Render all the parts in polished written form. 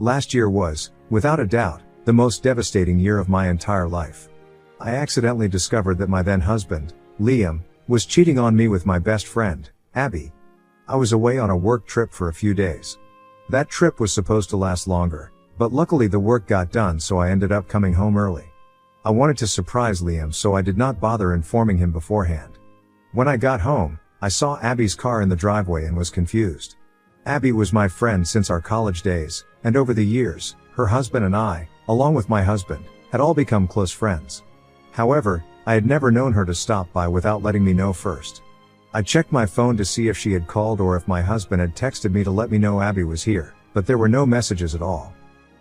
Last year was, without a doubt, the most devastating year of my entire life. I accidentally discovered that my then husband, Liam, was cheating on me with my best friend, Abby. I was away on a work trip for a few days. That trip was supposed to last longer, but luckily the work got done, so I ended up coming home early. I wanted to surprise Liam, so I did not bother informing him beforehand. When I got home, I saw Abby's car in the driveway and was confused. Abby was my friend since our college days, and over the years, her husband and I, along with my husband, had all become close friends. However, I had never known her to stop by without letting me know first. I checked my phone to see if she had called or if my husband had texted me to let me know Abby was here, but there were no messages at all.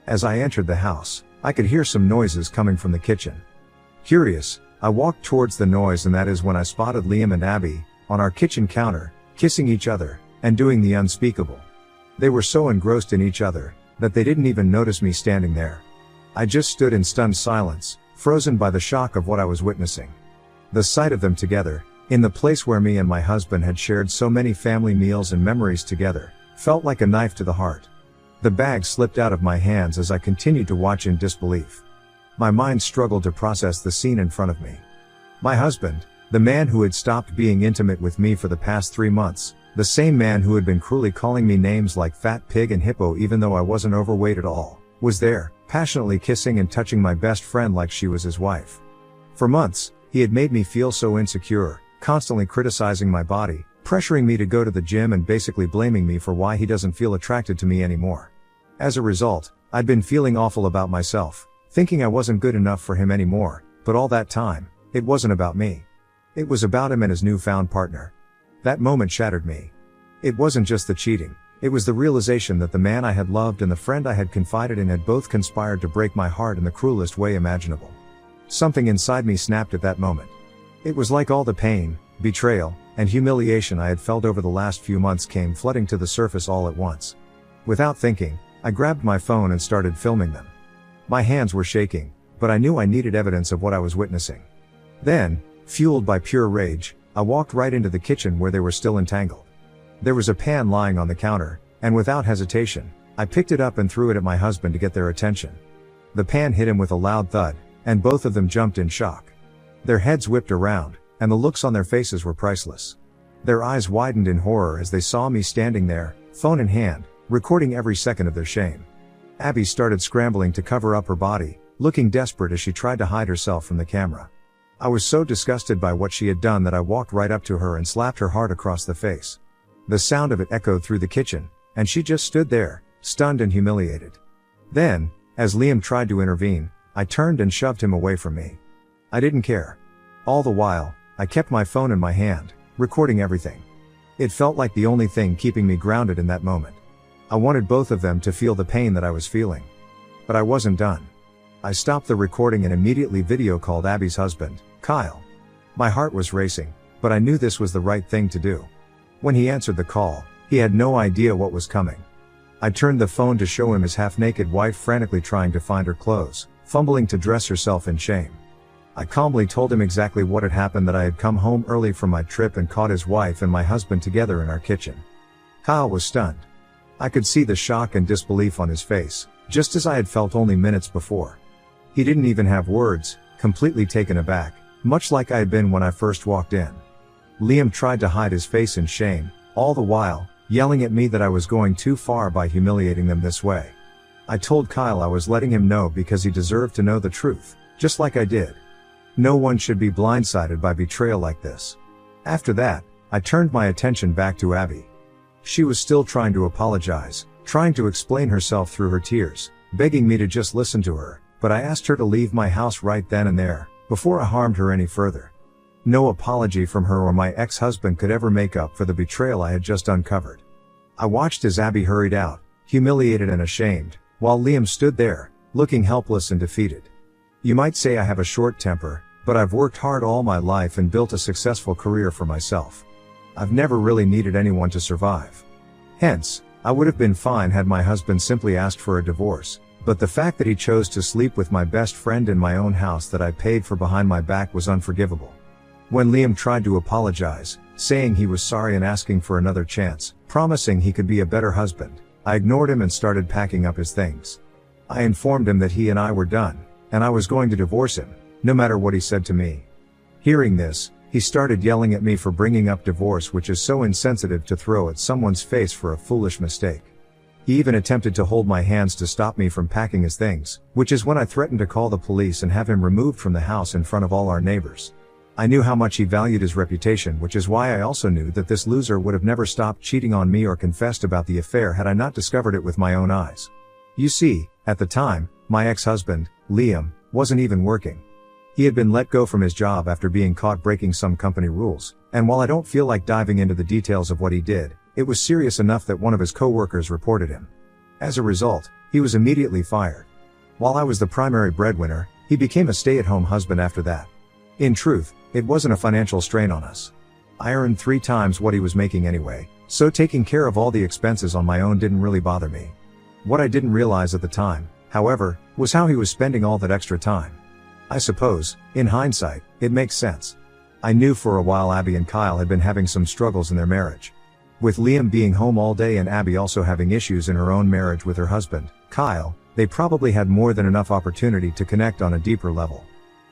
As I entered the house, I could hear some noises coming from the kitchen. Curious, I walked towards the noise, and that is when I spotted Liam and Abby, on our kitchen counter, kissing each other, and doing the unspeakable. They were so engrossed in each other, that they didn't even notice me standing there. I just stood in stunned silence, frozen by the shock of what I was witnessing. The sight of them together, in the place where me and my husband had shared so many family meals and memories together, felt like a knife to the heart. The bag slipped out of my hands as I continued to watch in disbelief. My mind struggled to process the scene in front of me. My husband, the man who had stopped being intimate with me for the past 3 months, the same man who had been cruelly calling me names like fat pig and hippo even though I wasn't overweight at all, was there, passionately kissing and touching my best friend like she was his wife. For months, he had made me feel so insecure, constantly criticizing my body, pressuring me to go to the gym and basically blaming me for why he doesn't feel attracted to me anymore. As a result, I'd been feeling awful about myself, thinking I wasn't good enough for him anymore, but all that time, it wasn't about me. It was about him and his newfound partner. That moment shattered me. It wasn't just the cheating, it was the realization that the man I had loved and the friend I had confided in had both conspired to break my heart in the cruelest way imaginable. Something inside me snapped at that moment. It was like all the pain, betrayal, and humiliation I had felt over the last few months came flooding to the surface all at once. Without thinking, I grabbed my phone and started filming them. My hands were shaking, but I knew I needed evidence of what I was witnessing. Then, fueled by pure rage, I walked right into the kitchen where they were still entangled. There was a pan lying on the counter, and without hesitation, I picked it up and threw it at my husband to get their attention. The pan hit him with a loud thud, and both of them jumped in shock. Their heads whipped around, and the looks on their faces were priceless. Their eyes widened in horror as they saw me standing there, phone in hand, recording every second of their shame. Abby started scrambling to cover up her body, looking desperate as she tried to hide herself from the camera. I was so disgusted by what she had done that I walked right up to her and slapped her hard across the face. The sound of it echoed through the kitchen, and she just stood there, stunned and humiliated. Then, as Liam tried to intervene, I turned and shoved him away from me. I didn't care. All the while, I kept my phone in my hand, recording everything. It felt like the only thing keeping me grounded in that moment. I wanted both of them to feel the pain that I was feeling. But I wasn't done. I stopped the recording and immediately video called Abby's husband, Kyle. My heart was racing, but I knew this was the right thing to do. When he answered the call, he had no idea what was coming. I turned the phone to show him his half-naked wife frantically trying to find her clothes, fumbling to dress herself in shame. I calmly told him exactly what had happened, that I had come home early from my trip and caught his wife and my husband together in our kitchen. Kyle was stunned. I could see the shock and disbelief on his face, just as I had felt only minutes before. He didn't even have words, completely taken aback, much like I had been when I first walked in. Liam tried to hide his face in shame, all the while, yelling at me that I was going too far by humiliating them this way. I told Kyle I was letting him know because he deserved to know the truth, just like I did. No one should be blindsided by betrayal like this. After that, I turned my attention back to Abby. She was still trying to apologize, trying to explain herself through her tears, begging me to just listen to her, but I asked her to leave my house right then and there, before I harmed her any further. No apology from her or my ex-husband could ever make up for the betrayal I had just uncovered. I watched as Abby hurried out, humiliated and ashamed, while Liam stood there, looking helpless and defeated. You might say I have a short temper, but I've worked hard all my life and built a successful career for myself. I've never really needed anyone to survive. Hence, I would have been fine had my husband simply asked for a divorce, but the fact that he chose to sleep with my best friend in my own house that I paid for behind my back was unforgivable. When Liam tried to apologize, saying he was sorry and asking for another chance, promising he could be a better husband, I ignored him and started packing up his things. I informed him that he and I were done, and I was going to divorce him, no matter what he said to me. Hearing this, he started yelling at me for bringing up divorce, which is so insensitive to throw at someone's face for a foolish mistake. He even attempted to hold my hands to stop me from packing his things, which is when I threatened to call the police and have him removed from the house in front of all our neighbors. I knew how much he valued his reputation, which is why I also knew that this loser would have never stopped cheating on me or confessed about the affair had I not discovered it with my own eyes. You see, at the time, my ex-husband, Liam, wasn't even working. He had been let go from his job after being caught breaking some company rules, and while I don't feel like diving into the details of what he did, it was serious enough that one of his co-workers reported him. As a result, he was immediately fired. While I was the primary breadwinner, he became a stay-at-home husband after that. In truth, it wasn't a financial strain on us. I earned 3 times what he was making anyway, so taking care of all the expenses on my own didn't really bother me. What I didn't realize at the time, however, was how he was spending all that extra time. I suppose, in hindsight, it makes sense. I knew for a while Abby and Kyle had been having some struggles in their marriage. With Liam being home all day and Abby also having issues in her own marriage with her husband, Kyle, they probably had more than enough opportunity to connect on a deeper level.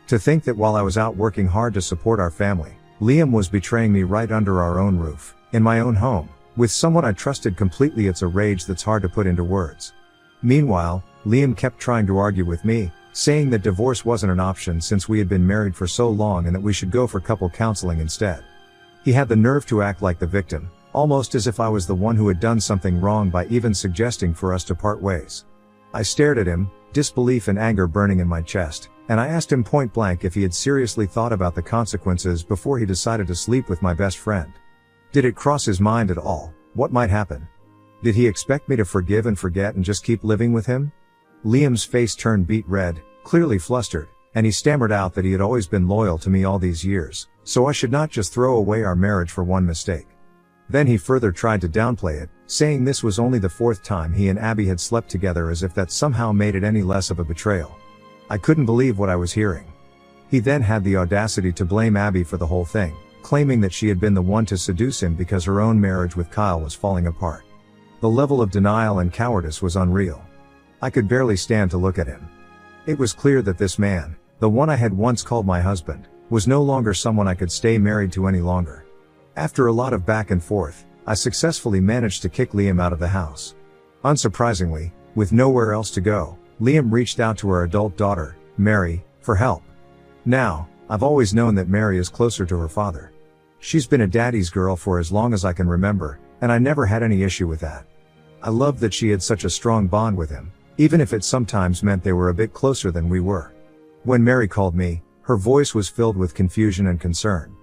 To think that while I was out working hard to support our family, Liam was betraying me right under our own roof, in my own home, with someone I trusted completely, it's a rage that's hard to put into words. Meanwhile, Liam kept trying to argue with me, saying that divorce wasn't an option since we had been married for so long and that we should go for couple counseling instead. He had the nerve to act like the victim, almost as if I was the one who had done something wrong by even suggesting for us to part ways. I stared at him, disbelief and anger burning in my chest, and I asked him point blank if he had seriously thought about the consequences before he decided to sleep with my best friend. Did it cross his mind at all what might happen? Did he expect me to forgive and forget and just keep living with him? Liam's face turned beet red, clearly flustered, and he stammered out that he had always been loyal to me all these years, so I should not just throw away our marriage for one mistake. Then he further tried to downplay it, saying this was only the 4th time he and Abby had slept together, as if that somehow made it any less of a betrayal. I couldn't believe what I was hearing. He then had the audacity to blame Abby for the whole thing, claiming that she had been the one to seduce him because her own marriage with Kyle was falling apart. The level of denial and cowardice was unreal. I could barely stand to look at him. It was clear that this man, the one I had once called my husband, was no longer someone I could stay married to any longer. After a lot of back and forth, I successfully managed to kick Liam out of the house. Unsurprisingly, with nowhere else to go, Liam reached out to our adult daughter, Mary, for help. Now, I've always known that Mary is closer to her father. She's been a daddy's girl for as long as I can remember, and I never had any issue with that. I loved that she had such a strong bond with him, even if it sometimes meant they were a bit closer than we were. When Mary called me, her voice was filled with confusion and concern.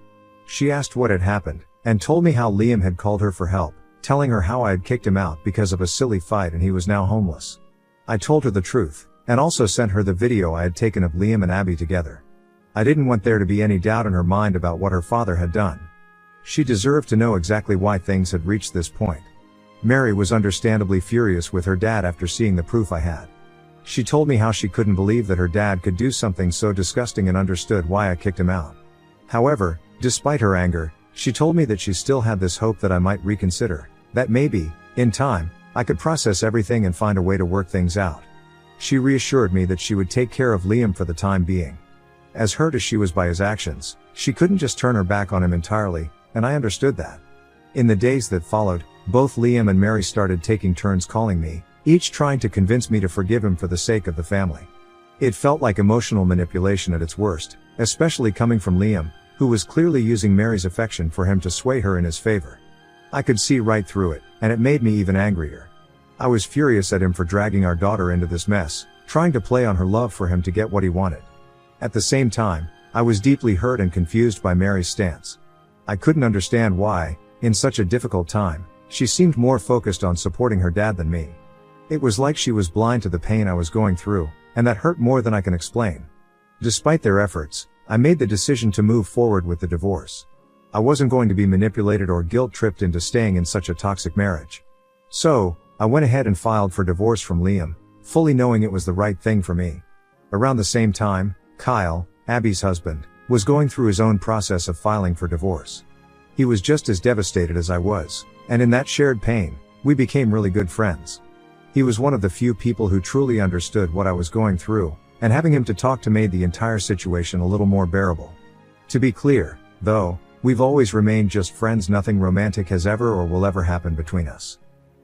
She asked what had happened, and told me how Liam had called her for help, telling her how I had kicked him out because of a silly fight and he was now homeless. I told her the truth, and also sent her the video I had taken of Liam and Abby together. I didn't want there to be any doubt in her mind about what her father had done. She deserved to know exactly why things had reached this point. Mary was understandably furious with her dad after seeing the proof I had. She told me how she couldn't believe that her dad could do something so disgusting and understood why I kicked him out. However, despite her anger, she told me that she still had this hope that I might reconsider, that maybe, in time, I could process everything and find a way to work things out. She reassured me that she would take care of Liam for the time being. As hurt as she was by his actions, she couldn't just turn her back on him entirely, and I understood that. In the days that followed, both Liam and Mary started taking turns calling me, each trying to convince me to forgive him for the sake of the family. It felt like emotional manipulation at its worst, especially coming from Liam, who was clearly using Mary's affection for him to sway her in his favor. I could see right through it, and it made me even angrier. I was furious at him for dragging our daughter into this mess, trying to play on her love for him to get what he wanted. At the same time, I was deeply hurt and confused by Mary's stance. I couldn't understand why, in such a difficult time, she seemed more focused on supporting her dad than me. It was like she was blind to the pain I was going through, and that hurt more than I can explain. Despite their efforts, I made the decision to move forward with the divorce. I wasn't going to be manipulated or guilt-tripped into staying in such a toxic marriage. So, I went ahead and filed for divorce from Liam, fully knowing it was the right thing for me. Around the same time, Kyle, Abby's husband, was going through his own process of filing for divorce. He was just as devastated as I was, and in that shared pain, we became really good friends. He was one of the few people who truly understood what I was going through, and having him to talk to made the entire situation a little more bearable. To be clear, though, we've always remained just friends. Nothing romantic has ever or will ever happen between us.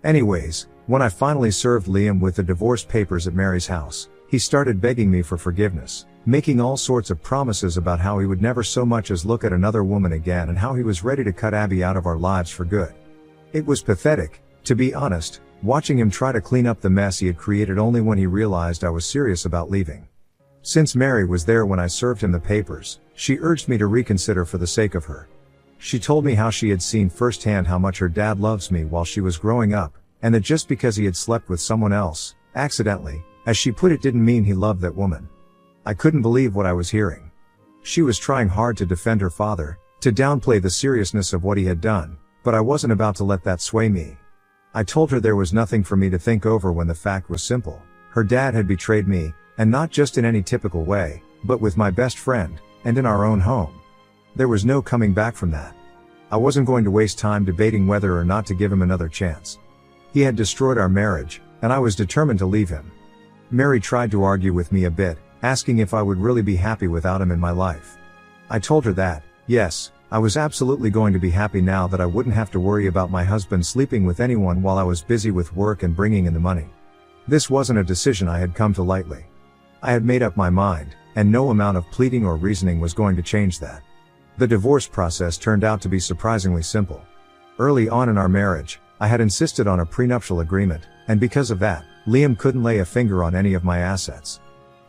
Anyways, when I finally served Liam with the divorce papers at Mary's house, he started begging me for forgiveness, making all sorts of promises about how he would never so much as look at another woman again and how he was ready to cut Abby out of our lives for good. It was pathetic, to be honest, watching him try to clean up the mess he had created only when he realized I was serious about leaving. Since Mary was there when I served him the papers, she urged me to reconsider for the sake of her. She told me how she had seen firsthand how much her dad loves me while she was growing up, and that just because he had slept with someone else, accidentally, as she put it, didn't mean he loved that woman. I couldn't believe what I was hearing. She was trying hard to defend her father, to downplay the seriousness of what he had done, but I wasn't about to let that sway me. I told her there was nothing for me to think over when the fact was simple. Her dad had betrayed me, and not just in any typical way, but with my best friend, and in our own home. There was no coming back from that. I wasn't going to waste time debating whether or not to give him another chance. He had destroyed our marriage, and I was determined to leave him. Mary tried to argue with me a bit, asking if I would really be happy without him in my life. I told her that, yes, I was absolutely going to be happy now that I wouldn't have to worry about my husband sleeping with anyone while I was busy with work and bringing in the money. This wasn't a decision I had come to lightly. I had made up my mind, and no amount of pleading or reasoning was going to change that. The divorce process turned out to be surprisingly simple. Early on in our marriage, I had insisted on a prenuptial agreement, and because of that, Liam couldn't lay a finger on any of my assets.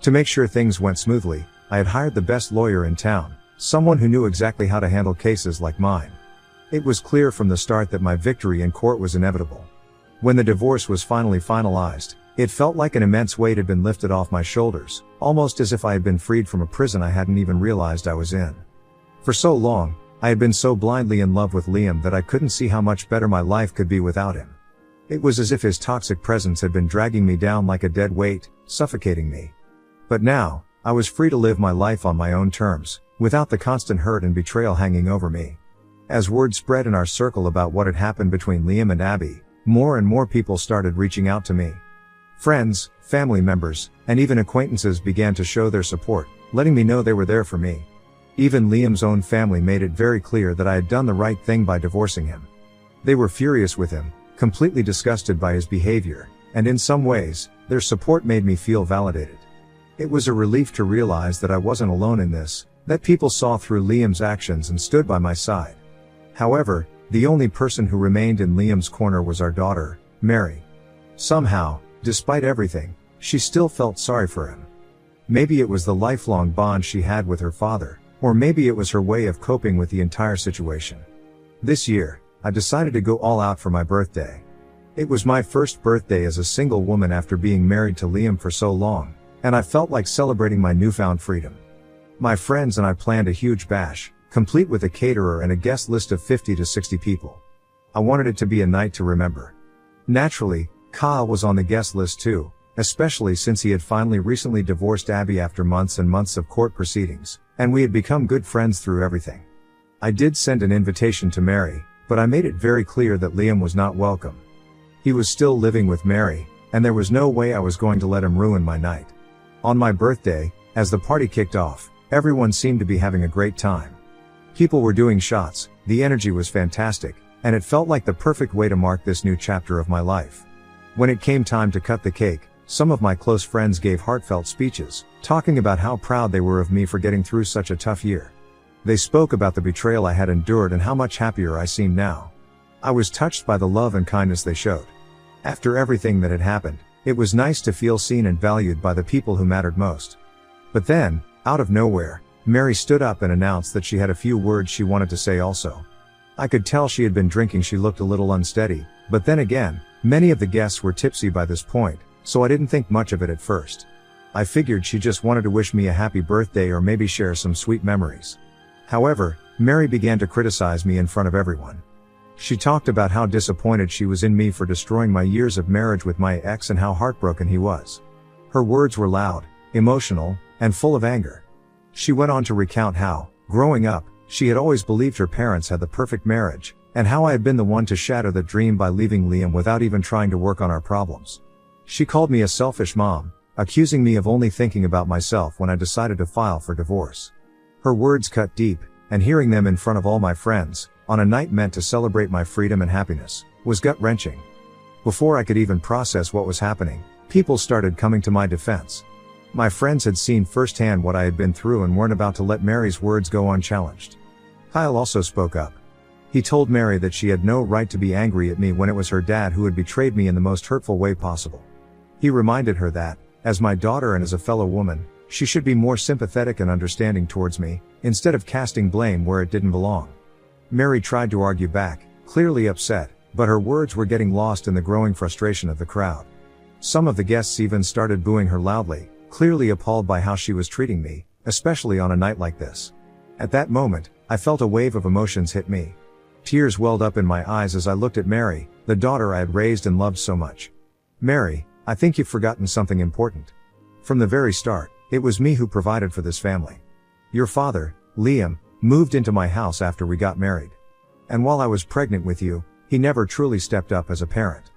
To make sure things went smoothly, I had hired the best lawyer in town, someone who knew exactly how to handle cases like mine. It was clear from the start that my victory in court was inevitable. When the divorce was finally finalized, it felt like an immense weight had been lifted off my shoulders, almost as if I had been freed from a prison I hadn't even realized I was in. For so long, I had been so blindly in love with Liam that I couldn't see how much better my life could be without him. It was as if his toxic presence had been dragging me down like a dead weight, suffocating me. But now, I was free to live my life on my own terms, without the constant hurt and betrayal hanging over me. As word spread in our circle about what had happened between Liam and Abby, more and more people started reaching out to me. Friends, family members, and even acquaintances began to show their support, letting me know they were there for me. Even Liam's own family made it very clear that I had done the right thing by divorcing him. They were furious with him, completely disgusted by his behavior, and in some ways, their support made me feel validated. It was a relief to realize that I wasn't alone in this, that people saw through Liam's actions and stood by my side. However, the only person who remained in Liam's corner was our daughter, Mary. Somehow, despite everything, she still felt sorry for him. Maybe it was the lifelong bond she had with her father, or maybe it was her way of coping with the entire situation. This year, I decided to go all out for my birthday. It was my first birthday as a single woman after being married to Liam for so long, and I felt like celebrating my newfound freedom. My friends and I planned a huge bash, complete with a caterer and a guest list of 50 to 60 people. I wanted it to be a night to remember. Naturally, Kyle was on the guest list too, especially since he had finally recently divorced Abby after months and months of court proceedings, and we had become good friends through everything. I did send an invitation to Mary, but I made it very clear that Liam was not welcome. He was still living with Mary, and there was no way I was going to let him ruin my night. On my birthday, as the party kicked off, everyone seemed to be having a great time. People were doing shots, the energy was fantastic, and it felt like the perfect way to mark this new chapter of my life. When it came time to cut the cake, some of my close friends gave heartfelt speeches, talking about how proud they were of me for getting through such a tough year. They spoke about the betrayal I had endured and how much happier I seemed now. I was touched by the love and kindness they showed. After everything that had happened, it was nice to feel seen and valued by the people who mattered most. But then, out of nowhere, Mary stood up and announced that she had a few words she wanted to say also. I could tell she had been drinking. She looked a little unsteady, but then again, many of the guests were tipsy by this point, so I didn't think much of it at first. I figured she just wanted to wish me a happy birthday or maybe share some sweet memories. However, Mary began to criticize me in front of everyone. She talked about how disappointed she was in me for destroying my years of marriage with my ex and how heartbroken he was. Her words were loud, emotional, and full of anger. She went on to recount how, growing up, she had always believed her parents had the perfect marriage, and how I had been the one to shatter that dream by leaving Liam without even trying to work on our problems. She called me a selfish mom, accusing me of only thinking about myself when I decided to file for divorce. Her words cut deep, and hearing them in front of all my friends, on a night meant to celebrate my freedom and happiness, was gut-wrenching. Before I could even process what was happening, people started coming to my defense. My friends had seen firsthand what I had been through and weren't about to let Mary's words go unchallenged. Kyle also spoke up. He told Mary that she had no right to be angry at me when it was her dad who had betrayed me in the most hurtful way possible. He reminded her that, as my daughter and as a fellow woman, she should be more sympathetic and understanding towards me, instead of casting blame where it didn't belong. Mary tried to argue back, clearly upset, but her words were getting lost in the growing frustration of the crowd. Some of the guests even started booing her loudly, clearly appalled by how she was treating me, especially on a night like this. At that moment, I felt a wave of emotions hit me. Tears welled up in my eyes as I looked at Mary, the daughter I had raised and loved so much. Mary, I think you've forgotten something important. From the very start, it was me who provided for this family. Your father, Liam, moved into my house after we got married. And while I was pregnant with you, he never truly stepped up as a parent.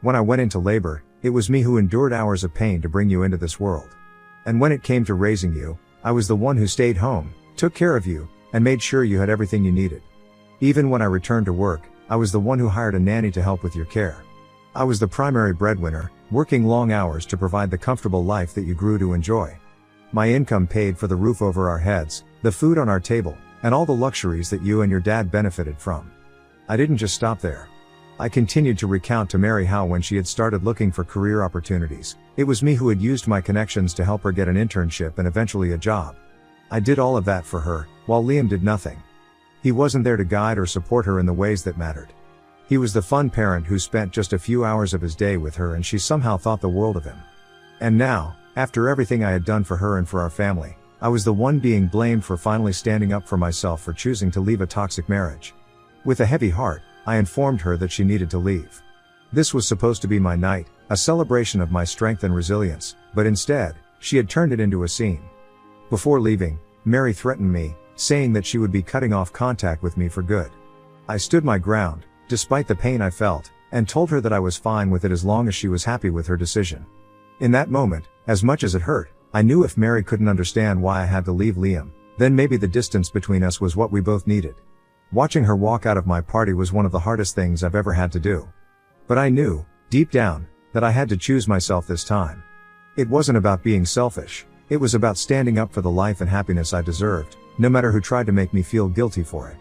When I went into labor, it was me who endured hours of pain to bring you into this world. And when it came to raising you, I was the one who stayed home, took care of you, and made sure you had everything you needed. Even when I returned to work, I was the one who hired a nanny to help with your care. I was the primary breadwinner, working long hours to provide the comfortable life that you grew to enjoy. My income paid for the roof over our heads, the food on our table, and all the luxuries that you and your dad benefited from. I didn't just stop there. I continued to recount to Mary how when she had started looking for career opportunities, it was me who had used my connections to help her get an internship and eventually a job. I did all of that for her, while Liam did nothing. He wasn't there to guide or support her in the ways that mattered. He was the fun parent who spent just a few hours of his day with her and she somehow thought the world of him. And now, after everything I had done for her and for our family, I was the one being blamed for finally standing up for myself for choosing to leave a toxic marriage. With a heavy heart, I informed her that she needed to leave. This was supposed to be my night, a celebration of my strength and resilience, but instead, she had turned it into a scene. Before leaving, Mary threatened me, saying that she would be cutting off contact with me for good. I stood my ground, despite the pain I felt, and told her that I was fine with it as long as she was happy with her decision. In that moment, as much as it hurt, I knew if Mary couldn't understand why I had to leave Liam, then maybe the distance between us was what we both needed. Watching her walk out of my party was one of the hardest things I've ever had to do. But I knew, deep down, that I had to choose myself this time. It wasn't about being selfish, it was about standing up for the life and happiness I deserved, no matter who tried to make me feel guilty for it.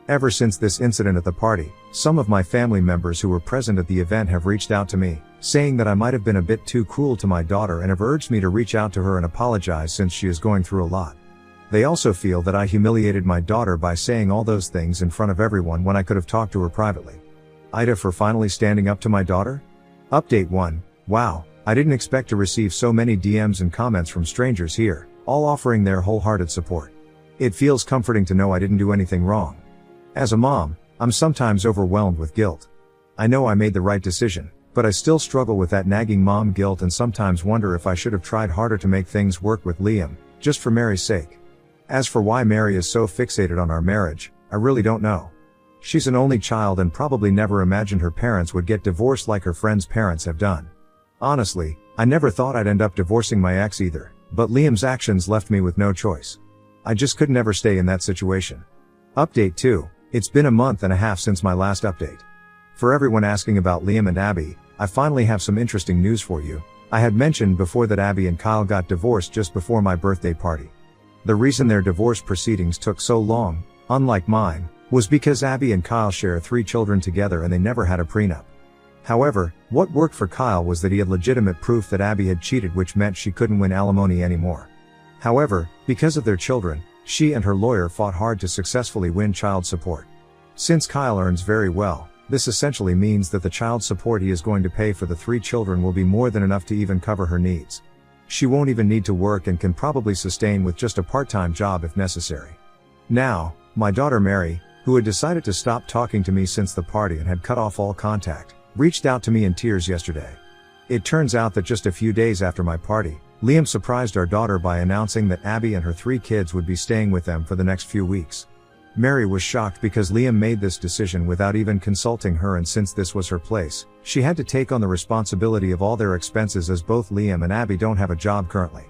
Ever since this incident at the party, some of my family members who were present at the event have reached out to me, saying that I might have been a bit too cruel to my daughter and have urged me to reach out to her and apologize since she is going through a lot. They also feel that I humiliated my daughter by saying all those things in front of everyone when I could have talked to her privately. Ida for finally standing up to my daughter? Update 1. Wow, I didn't expect to receive so many DMs and comments from strangers here, all offering their wholehearted support. It feels comforting to know I didn't do anything wrong. As a mom, I'm sometimes overwhelmed with guilt. I know I made the right decision, but I still struggle with that nagging mom guilt and sometimes wonder if I should have tried harder to make things work with Liam, just for Mary's sake. As for why Mary is so fixated on our marriage, I really don't know. She's an only child and probably never imagined her parents would get divorced like her friends' parents have done. Honestly, I never thought I'd end up divorcing my ex either, but Liam's actions left me with no choice. I just could never stay in that situation. Update 2. It's been a month and a half since my last update. For everyone asking about Liam and Abby, I finally have some interesting news for you. I had mentioned before that Abby and Kyle got divorced just before my birthday party. The reason their divorce proceedings took so long, unlike mine, was because Abby and Kyle share 3 children together and they never had a prenup. However, what worked for Kyle was that he had legitimate proof that Abby had cheated, which meant she couldn't win alimony anymore. However, because of their children, she and her lawyer fought hard to successfully win child support. Since Kyle earns very well, this essentially means that the child support he is going to pay for the 3 children will be more than enough to even cover her needs. She won't even need to work and can probably sustain with just a part-time job if necessary. Now, my daughter Mary, who had decided to stop talking to me since the party and had cut off all contact, reached out to me in tears yesterday. It turns out that just a few days after my party, Liam surprised our daughter by announcing that Abby and her 3 kids would be staying with them for the next few weeks. Mary was shocked because Liam made this decision without even consulting her, and since this was her place, she had to take on the responsibility of all their expenses as both Liam and Abby don't have a job currently.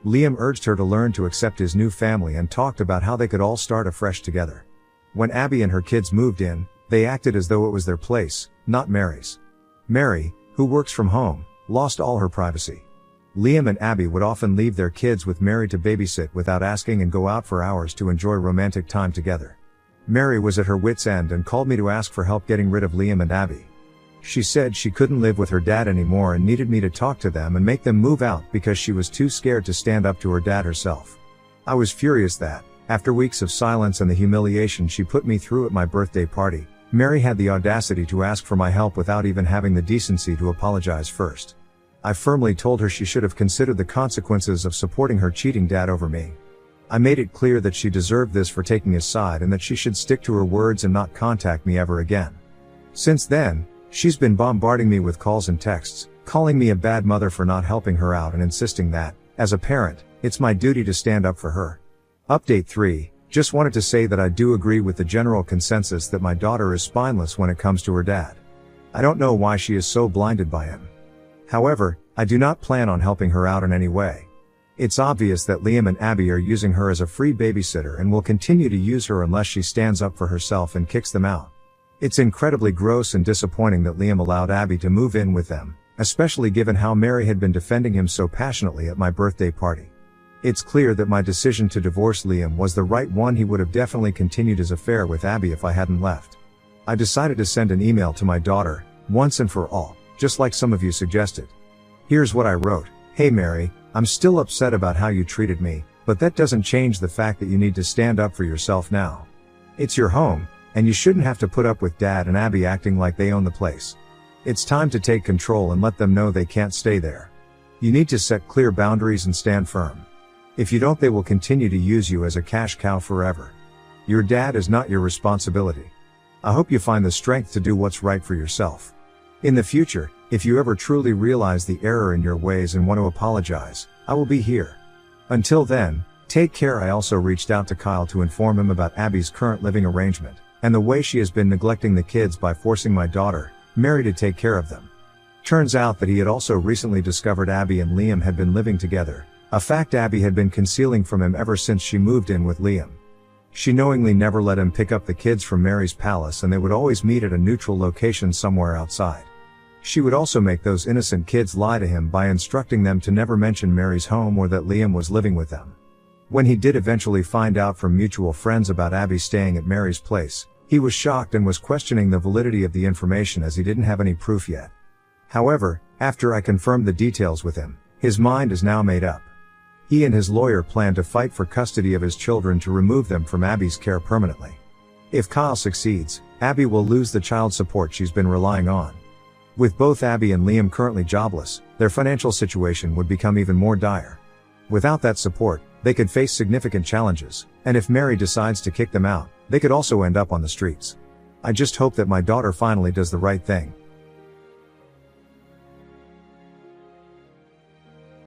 Liam urged her to learn to accept his new family and talked about how they could all start afresh together. When Abby and her kids moved in, they acted as though it was their place, not Mary's. Mary, who works from home, lost all her privacy. Liam and Abby would often leave their kids with Mary to babysit without asking and go out for hours to enjoy romantic time together. Mary was at her wit's end and called me to ask for help getting rid of Liam and Abby. She said she couldn't live with her dad anymore and needed me to talk to them and make them move out because she was too scared to stand up to her dad herself. I was furious that, after weeks of silence and the humiliation she put me through at my birthday party, Mary had the audacity to ask for my help without even having the decency to apologize first. I firmly told her she should have considered the consequences of supporting her cheating dad over me. I made it clear that she deserved this for taking his side and that she should stick to her words and not contact me ever again. Since then, she's been bombarding me with calls and texts, calling me a bad mother for not helping her out and insisting that, as a parent, it's my duty to stand up for her. Update 3. Just wanted to say that I do agree with the general consensus that my daughter is spineless when it comes to her dad. I don't know why she is so blinded by him. However, I do not plan on helping her out in any way. It's obvious that Liam and Abby are using her as a free babysitter and will continue to use her unless she stands up for herself and kicks them out. It's incredibly gross and disappointing that Liam allowed Abby to move in with them, especially given how Mary had been defending him so passionately at my birthday party. It's clear that my decision to divorce Liam was the right one. He would have definitely continued his affair with Abby if I hadn't left. I decided to send an email to my daughter, once and for all, just like some of you suggested. Here's what I wrote. Hey Mary, I'm still upset about how you treated me, but that doesn't change the fact that you need to stand up for yourself now. It's your home, and you shouldn't have to put up with Dad and Abby acting like they own the place. It's time to take control and let them know they can't stay there. You need to set clear boundaries and stand firm. If you don't, they will continue to use you as a cash cow forever. Your dad is not your responsibility. I hope you find the strength to do what's right for yourself. In the future, if you ever truly realize the error in your ways and want to apologize, I will be here. Until then, take care. I also reached out to Kyle to inform him about Abby's current living arrangement, and the way she has been neglecting the kids by forcing my daughter, Mary, to take care of them. Turns out that he had also recently discovered Abby and Liam had been living together, a fact Abby had been concealing from him ever since she moved in with Liam. She knowingly never let him pick up the kids from Mary's palace, and they would always meet at a neutral location somewhere outside. She would also make those innocent kids lie to him by instructing them to never mention Mary's home or that Liam was living with them. When he did eventually find out from mutual friends about Abby staying at Mary's place, he was shocked and was questioning the validity of the information as he didn't have any proof yet. However, after I confirmed the details with him, his mind is now made up. He and his lawyer plan to fight for custody of his children to remove them from Abby's care permanently. If Kyle succeeds, Abby will lose the child support she's been relying on. With both Abby and Liam currently jobless, their financial situation would become even more dire. Without that support, they could face significant challenges, and if Mary decides to kick them out, they could also end up on the streets. I just hope that my daughter finally does the right thing,